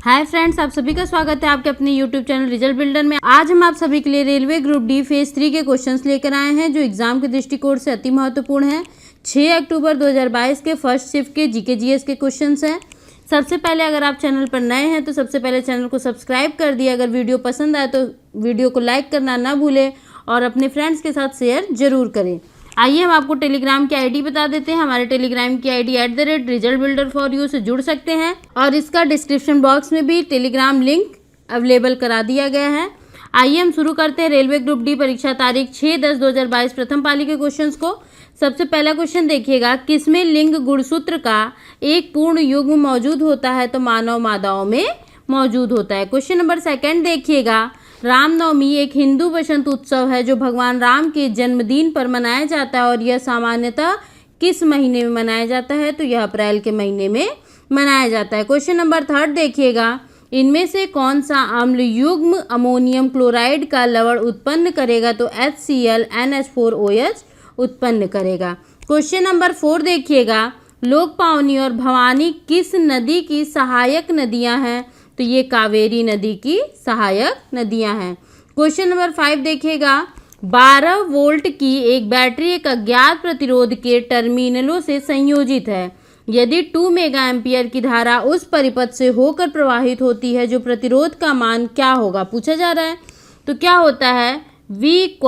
Hi friends, आप सभी का स्वागत है आपके अपने यूट्यूब चैनल रिजल्ट बिल्डर में। आज हम आप सभी के लिए रेलवे ग्रुप डी फेज 3 के क्वेश्चंस लेकर आए हैं जो एग्जाम के दृष्टिकोण से अति महत्वपूर्ण है। 6 अक्टूबर 2022 के फर्स्ट शिफ्ट के जीके जीएस के क्वेश्चंस हैं। सबसे पहले अगर आप चैनल पर नए हैं तो सबसे पहले चैनल को सब्सक्राइब कर दिए। अगर वीडियो पसंद आए तो वीडियो को लाइक करना ना भूलें और अपने फ्रेंड्स के साथ शेयर जरूर करें। आइए हम आपको टेलीग्राम की आईडी बता देते हैं। हमारे टेलीग्राम की आईडी @RisultBuilder4U से जुड़ सकते हैं और इसका डिस्क्रिप्शन बॉक्स में भी टेलीग्राम लिंक अवेलेबल करा दिया गया है। आइए हम शुरू करते हैं रेलवे ग्रुप डी परीक्षा तारीख 6/10/2022 प्रथम पाली के क्वेश्चंस को। सबसे पहला क्वेश्चन देखिएगा, किसमें लिंग गुणसूत्र का एक पूर्ण युग्म मौजूद होता है? तो मानव मादाओं में मौजूद होता है। क्वेश्चन नंबर सेकंड देखिएगा, रामनवमी एक हिंदू वसंत उत्सव है जो भगवान राम के जन्मदिन पर मनाया जाता है और यह सामान्यतः किस महीने में मनाया जाता है? तो यह अप्रैल के महीने में मनाया जाता है। क्वेश्चन नंबर थर्ड देखिएगा, इनमें से कौन सा अम्ल युग्म अमोनियम क्लोराइड का लवण उत्पन्न करेगा? तो HCl NH4OH उत्पन्न करेगा। क्वेश्चन नंबर 4 देखिएगा, लोकपावनी और भवानी किस नदी की सहायक नदियां हैं? तो ये कावेरी नदी की सहायक नदियां हैं। क्वेश्चन नंबर 5 देखिएगा, 12 वोल्ट की एक बैटरी एक अज्ञात प्रतिरोध के टर्मिनलों से संयोजित है। यदि 2 मेगा एम्पियर की धारा उस परिपथ से होकर प्रवाहित होती है जो प्रतिरोध का मान क्या होगा? पूछा जा रहा है। तो क्या होता है? V =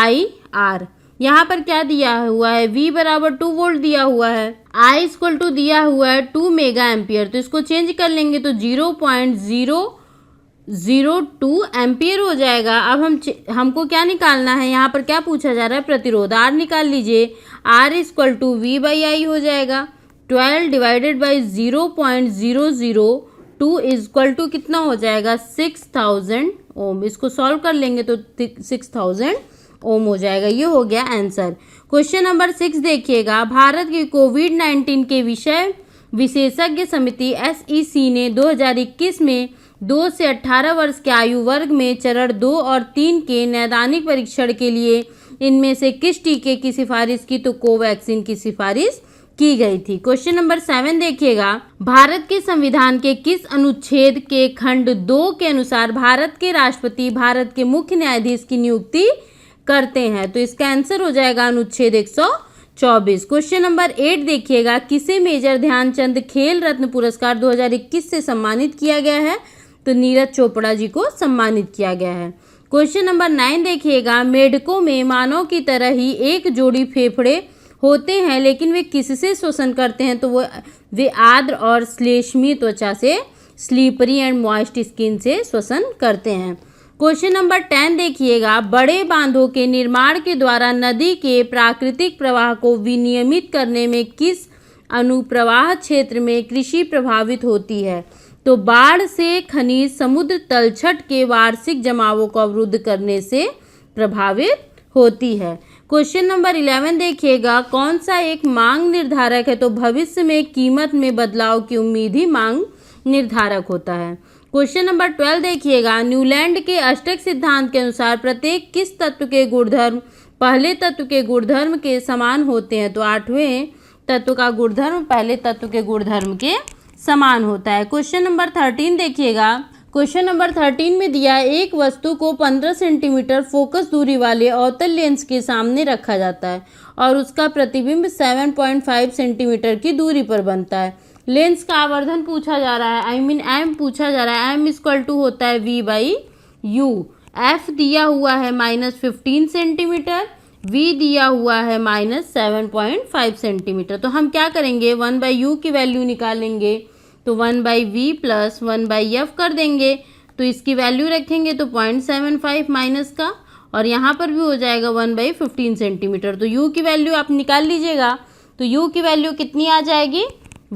IR। यहाँ पर क्या दिया हुआ है? V बराबर 2 वोल्ट दिया हुआ है, I = दिया हुआ है 2 मेगा एम्पियर। तो इसको चेंज कर लेंगे तो 0.002 एम्पियर हो जाएगा। अब हमको क्या निकालना है? यहाँ पर क्या पूछा जा रहा है? प्रतिरोध R निकाल लीजिए। R = V/I हो जाएगा। 12 डिवाइडेड बाई 0.002 = कितना हो जाएगा? 6000 ओम। इसको सॉल्व कर लेंगे तो 6000 ओम हो जाएगा। ये हो गया आंसर। क्वेश्चन नंबर 6 देखिएगा, भारत की कोविड-19 के विषय विशेषज्ञ समिति SEC ने 2021 में 2 से 18 वर्ष के आयु वर्ग में चरण 2 और 3 के नैदानिक परीक्षण के लिए इनमें से किस टीके की सिफारिश की? तो कोवैक्सीन की सिफारिश की गई थी। क्वेश्चन नंबर 7 देखिएगा, भारत के संविधान के किस अनुच्छेद के खंड 2 के अनुसार भारत के राष्ट्रपति भारत के मुख्य न्यायाधीश की नियुक्ति करते हैं? तो इसका आंसर हो जाएगा अनुच्छेद 124। क्वेश्चन नंबर 8 देखिएगा, किसे मेजर ध्यानचंद खेल रत्न पुरस्कार 2021 से सम्मानित किया गया है? तो नीरज चोपड़ा जी को सम्मानित किया गया है। क्वेश्चन नंबर 9 देखिएगा, मेढकों में मानव की तरह ही एक जोड़ी फेफड़े होते हैं लेकिन वे किससे श्वसन करते हैं? तो वे आर्द्र और श्लेष्मी त्वचा से, स्लीपरी एंड मॉइस्ट स्किन से श्वसन करते हैं। क्वेश्चन नंबर 10 देखिएगा, बड़े बांधों के निर्माण के द्वारा नदी के प्राकृतिक प्रवाह को विनियमित करने में किस अनुप्रवाह क्षेत्र में कृषि प्रभावित होती है? तो बाढ़ से खनिज समुद्र तलछट के वार्षिक जमावों को अवरुद्ध करने से प्रभावित होती है। क्वेश्चन नंबर 11 देखिएगा, कौन सा एक मांग निर्धारक है? तो भविष्य में कीमत में बदलाव की उम्मीद ही मांग निर्धारक होता है। क्वेश्चन नंबर 12 देखिएगा, न्यूलैंड के अष्टक सिद्धांत के अनुसार प्रत्येक किस तत्व के गुणधर्म पहले तत्व के गुणधर्म के समान होते हैं? तो 8वें तत्व का गुणधर्म पहले तत्व के गुणधर्म के समान होता है। क्वेश्चन नंबर 13 देखिएगा, क्वेश्चन नंबर 13 में दिया है, एक वस्तु को 15 सेंटीमीटर फोकस दूरी वाले अवतल लेंस के सामने रखा जाता है और उसका प्रतिबिंब 7.5 सेंटीमीटर की दूरी पर बनता है। लेंस का आवर्धन पूछा जा रहा है, M पूछा जा रहा है। M = होता है V/U। F दिया हुआ है -15 सेंटीमीटर, V दिया हुआ है -7.5 सेंटीमीटर। तो हम क्या करेंगे? 1/U की वैल्यू निकालेंगे तो 1/V + 1/F कर देंगे। तो इसकी वैल्यू रखेंगे तो 0.75 माइनस का, और यहाँ पर भी हो जाएगा 1/15 सेंटीमीटर। तो U की वैल्यू आप निकाल लीजिएगा। तो U की वैल्यू कितनी आ जाएगी?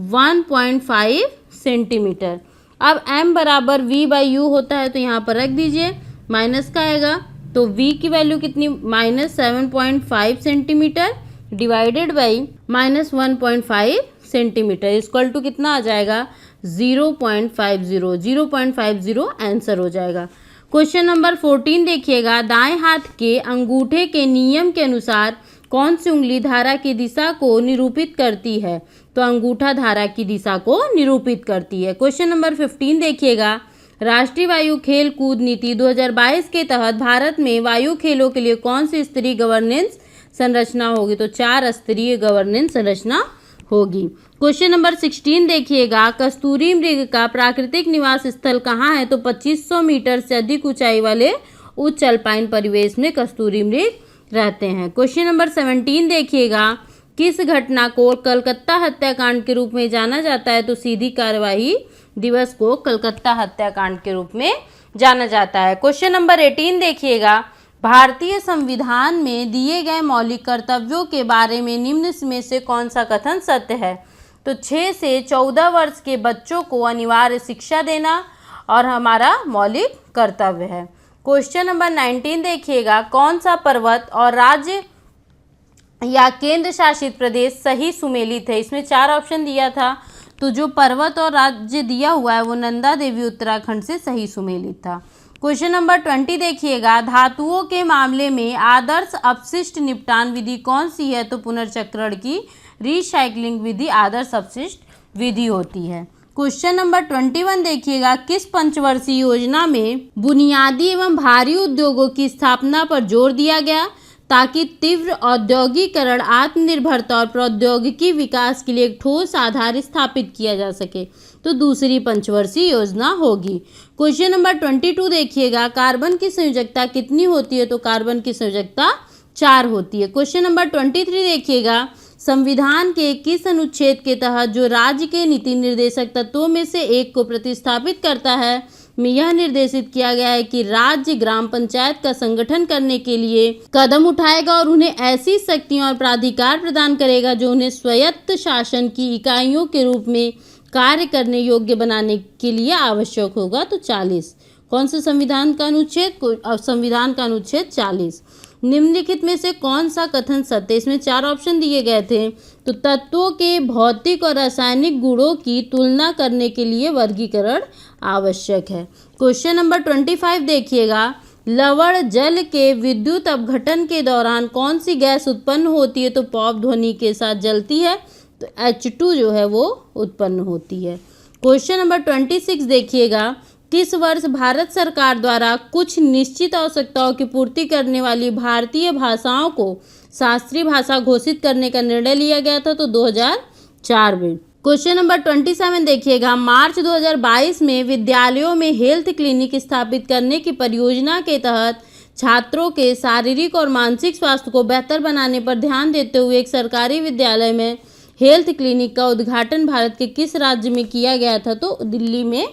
1.5 सेंटीमीटर। अब M बराबर V/U होता है तो यहाँ पर रख दीजिए, माइनस का आएगा तो V की वैल्यू कितनी? -7.5 centimetre divided by -1.5 centimetre equal to कितना आ जाएगा? 0.50 आंसर हो जाएगा। क्वेश्चन नंबर 14 देखिएगा, दाएं हाथ के अंगूठे के नियम के अनुसार कौन सी उंगली धारा की दिशा को निरूपित करती है? तो अंगूठा धारा की दिशा को निरूपित करती है। क्वेश्चन नंबर 15 देखिएगा, राष्ट्रीय वायु खेल कूद नीति 2022 के तहत भारत में वायु खेलों के लिए कौन सी स्तरीय गवर्नेंस संरचना होगी? तो 4 स्तरीय गवर्नेंस संरचना होगी। क्वेश्चन नंबर 16 देखिएगा, कस्तूरी मृग का प्राकृतिक निवास स्थल कहाँ है? तो 2500 मीटर से अधिक ऊंचाई वाले उच्च अल्पाइन परिवेश में कस्तूरी मृग रहते हैं। क्वेश्चन नंबर 17 देखिएगा, किस घटना को कलकत्ता हत्याकांड के रूप में जाना जाता है? तो सीधी कार्यवाही दिवस को कलकत्ता हत्याकांड के रूप में जाना जाता है। क्वेश्चन नंबर 18 देखिएगा, भारतीय संविधान में दिए गए मौलिक कर्तव्यों के बारे में निम्न में से कौन सा कथन सत्य है? तो 6 से 14 वर्ष के बच्चों को अनिवार्य शिक्षा देना और हमारा मौलिक कर्तव्य है। क्वेश्चन नंबर 19 देखिएगा, कौन सा पर्वत और राज्य या केंद्र शासित प्रदेश सही सुमेलित है? इसमें 4 ऑप्शन दिया था, तो जो पर्वत और राज्य दिया हुआ है वो नंदा देवी उत्तराखंड से सही सुमेलित था। क्वेश्चन नंबर 20 देखिएगा, धातुओं के मामले में आदर्श अपशिष्ट निपटान विधि कौन सी है? तो पुनर्चक्रण की रिसाइक्लिंग विधि आदर्श अपशिष्ट विधि होती है। क्वेश्चन नंबर 21 देखिएगा, किस पंचवर्षीय योजना में बुनियादी एवं भारी उद्योगों की स्थापना पर जोर दिया गया ताकि तीव्र औद्योगिकरण, आत्मनिर्भरता और प्रौद्योगिकी विकास के लिए एक ठोस आधार स्थापित किया जा सके? तो दूसरी पंचवर्षीय योजना होगी। क्वेश्चन नंबर 22 देखिएगा, कार्बन की संयोजकता कितनी होती है? तो कार्बन की संयोजकता 4 होती है। क्वेश्चन नंबर 23 देखिएगा, संविधान के किस अनुच्छेद के तहत जो राज्य के नीति निर्देशक तत्वों में से एक को प्रतिस्थापित करता है में यह निर्देशित किया गया है कि राज्य ग्राम पंचायत का संगठन करने के लिए कदम उठाएगा और उन्हें ऐसी शक्तियां और प्राधिकार प्रदान करेगा जो उन्हें स्वायत्त शासन की इकाइयों के रूप में कार्य करने योग्य बनाने के लिए आवश्यक होगा? तो 40। कौन सा संविधान का अनुच्छेद? संविधान का अनुच्छेद 40। निम्नलिखित में से कौन सा कथन सत्य? इसमें 4 ऑप्शन दिए गए थे, तो तत्वों के भौतिक और रासायनिक गुणों की तुलना करने के लिए वर्गीकरण आवश्यक है। क्वेश्चन नंबर 25 देखिएगा, लवण जल के विद्युत अपघटन के दौरान कौन सी गैस उत्पन्न होती है? तो पॉप ध्वनि के साथ जलती है, तो H2 जो है वो उत्पन्न होती है। क्वेश्चन नंबर 26 देखिएगा, किस वर्ष भारत सरकार द्वारा कुछ निश्चित आवश्यकताओं की पूर्ति करने वाली भारतीय भाषाओं को शास्त्रीय भाषा घोषित करने का निर्णय लिया गया था? तो 2004 में। क्वेश्चन नंबर 27 देखिएगा, मार्च 2022 में विद्यालयों में हेल्थ क्लिनिक स्थापित करने की परियोजना के तहत छात्रों के शारीरिक और मानसिक स्वास्थ्य को बेहतर बनाने पर ध्यान देते हुए एक सरकारी विद्यालय में हेल्थ क्लिनिक का उद्घाटन भारत के किस राज्य में किया गया था? तो दिल्ली में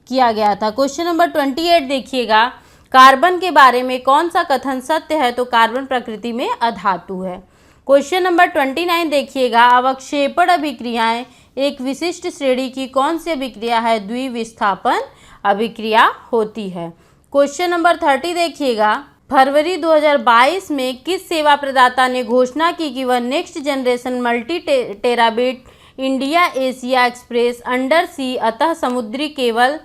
किया गया था। क्वेश्चन नंबर 28 देखिएगा, कार्बन के बारे में कौन सा कथन सत्य है? तो कार्बन प्रकृति में अधातु है। क्वेश्चन नंबर 29 देखिएगा, अवक्षेपण अभिक्रियाएं एक विशिष्ट श्रेणी की कौन सी अभिक्रिया है? द्विविस्थापन अभिक्रिया होती है। क्वेश्चन नंबर 30 देखिएगा, फरवरी 2022 में किस सेवा प्रदाता ने घोषणा की कि वह next generation multi terabit India Asia express under sea अतः समुद्री केबल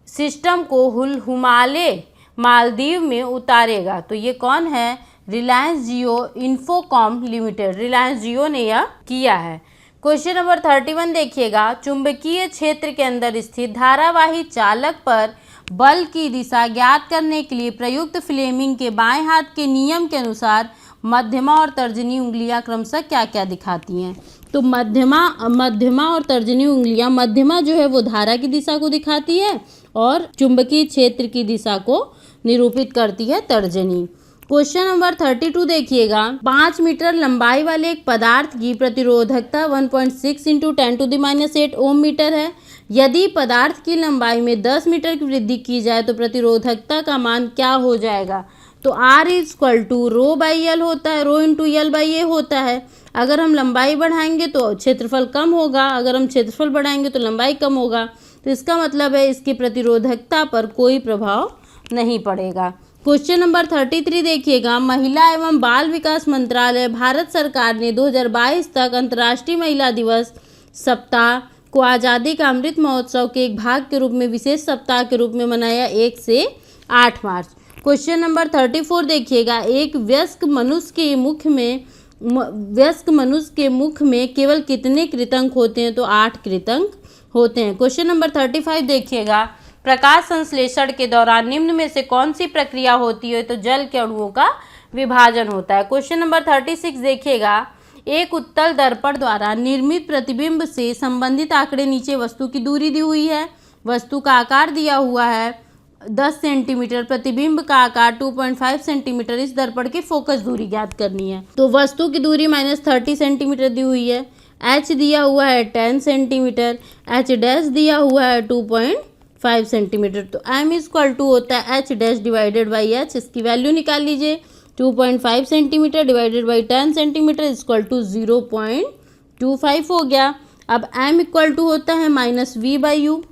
सिस्टम को हुलहुमाले मालदीव में उतारेगा? तो ये कौन है? रिलायंस जियो इन्फोकॉम लिमिटेड, रिलायंस जियो ने यह किया है। क्वेश्चन नंबर 31 देखिएगा, चुंबकीय क्षेत्र के अंदर स्थित धारावाही चालक पर बल की दिशा ज्ञात करने के लिए प्रयुक्त फ्लेमिंग के बाएं हाथ के नियम के अनुसार मध्यमा और तर्जनी उंगलियां क्रमशः क्या क्या दिखाती हैं? तो मध्यमा और तर्जनी उंगलियां, मध्यमा जो है वो धारा की दिशा को दिखाती है और चुंबकीय क्षेत्र की दिशा को निरूपित करती है तर्जनी। क्वेश्चन नंबर 32 देखिएगा, 5 मीटर लंबाई वाले एक पदार्थ की प्रतिरोधकता 1.6 × 10⁻8 ओम मीटर है। यदि पदार्थ की लंबाई में 10 मीटर की वृद्धि की जाए तो प्रतिरोधकता का मान क्या हो जाएगा? तो R = ρ/L होता है, ρ × L/A होता है। अगर हम लंबाई बढ़ाएंगे तो क्षेत्रफल कम होगा, अगर हम क्षेत्रफल बढ़ाएंगे तो लंबाई कम होगा, तो इसका मतलब है इसकी प्रतिरोधकता पर कोई प्रभाव नहीं पड़ेगा। क्वेश्चन नंबर 33 देखिएगा, महिला एवं बाल विकास मंत्रालय भारत सरकार ने 2022 तक अंतर्राष्ट्रीय महिला दिवस सप्ताह को आज़ादी का अमृत महोत्सव के एक भाग के रूप में विशेष सप्ताह के रूप में मनाया 1 से 8 मार्च। क्वेश्चन नंबर 34 देखिएगा, एक वयस्क मनुष्य के मुख में वयस्क मनुष्य के मुख में केवल कितने कृतंक होते हैं? तो 8 कृतंक होते हैं। क्वेश्चन नंबर 35 देखिएगा, प्रकाश संश्लेषण के दौरान निम्न में से कौन सी प्रक्रिया होती है? तो जल के अणुओं का विभाजन होता है। क्वेश्चन नंबर 36 देखिएगा, एक उत्तल दर्पण द्वारा निर्मित प्रतिबिंब से संबंधित आंकड़े नीचे वस्तु की दूरी दी हुई है। वस्तु का आकार दिया हुआ है 10 सेंटीमीटर, प्रतिबिंब का आकार 2.5 सेंटीमीटर। इस दर्पण की फोकस दूरी ज्ञात करनी है। तो वस्तु की दूरी -30 सेंटीमीटर दी हुई है, h दिया हुआ है 10 सेंटीमीटर, h डैश दिया हुआ है 2.5 सेंटीमीटर। तो m इक्वल टू होता है h dash divided by h। इसकी वैल्यू निकाल लीजिए, 2.5 centimetre divided by 10 centimetre equal to 0.25 हो गया। अब m इक्वल टू होता है -v by u,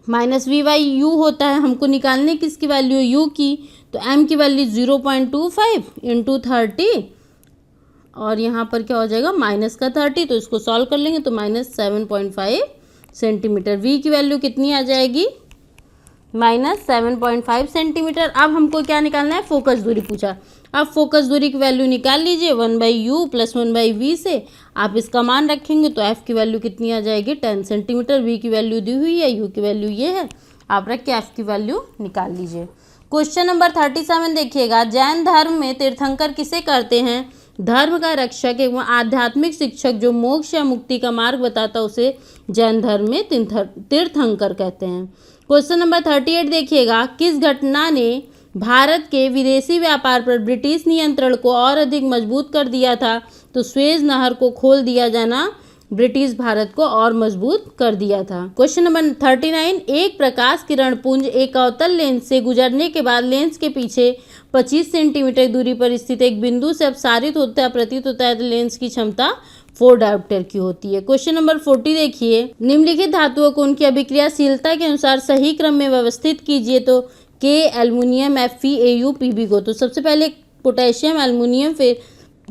-v by u होता है, हमको निकालने की इसकी वैल्यू u की। तो m की वैल्यू 0.25 इंटू 30 और यहाँ पर क्या हो जाएगा माइनस का 30, तो इसको सॉल्व कर लेंगे तो -7.5 सेंटीमीटर। v की वैल्यू कितनी आ जाएगी? -7.5 सेंटीमीटर। अब हमको क्या निकालना है? फोकस दूरी पूछा। अब फोकस दूरी की वैल्यू निकाल लीजिए 1/u + 1/v से। आप इसका मान रखेंगे तो f की वैल्यू कितनी आ जाएगी? 10 सेंटीमीटर। v की वैल्यू दी हुई है, u की वैल्यू ये है, आप रख के f की वैल्यू निकाल लीजिए। क्वेश्चन नंबर 37 देखिएगा, जैन धर्म में तीर्थंकर किसे कहते हैं? धर्म का रक्षक एवं आध्यात्मिक शिक्षक जो मोक्ष या मुक्ति का मार्ग बताता उसे जैन धर्म में तीर्थंकर कहते हैं। क्वेश्चन नंबर 38 देखिएगा, किस घटना ने भारत के विदेशी व्यापार पर ब्रिटिश नियंत्रण को और अधिक मजबूत कर दिया था? तो स्वेज नहर को खोल दिया जाना ब्रिटिश भारत को और मजबूत कर दिया था। क्वेश्चन नंबर 39, एक प्रकाश किरण पुंज एक अवतल लेंस से गुजरने के बाद लेंस के पीछे 25 सेंटीमीटर दूरी पर स्थित एक बिंदु से अपसारित होता है प्रतीत होता है, तो लेंस की क्षमता 4 डायोप्टर की होती है। क्वेश्चन नंबर 40 देखिए, निम्नलिखित धातुओं को उनकी अभिक्रियाशीलता के अनुसार सही क्रम में व्यवस्थित कीजिए। तो के, एल्युमिनियम, Fe, Au, Pb को। तो सबसे पहले पोटेशियम, एल्युमिनियम, फिर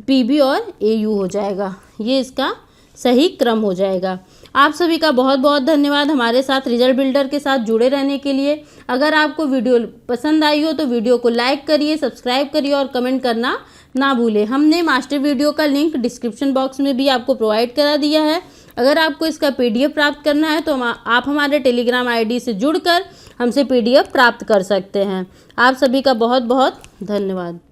Pb और Au हो जाएगा, ये इसका सही क्रम हो जाएगा। आप सभी का बहुत बहुत धन्यवाद हमारे साथ रिजल्ट बिल्डर के साथ जुड़े रहने के लिए। अगर आपको वीडियो पसंद आई हो तो वीडियो को लाइक करिए, सब्सक्राइब करिए और कमेंट करना ना भूलें। हमने मास्टर वीडियो का लिंक डिस्क्रिप्शन बॉक्स में भी आपको प्रोवाइड करा दिया है। अगर आपको इसका PDF प्राप्त करना है तो आप हमारे टेलीग्राम ID से जुड़कर हमसे PDF प्राप्त कर सकते हैं। आप सभी का बहुत बहुत धन्यवाद।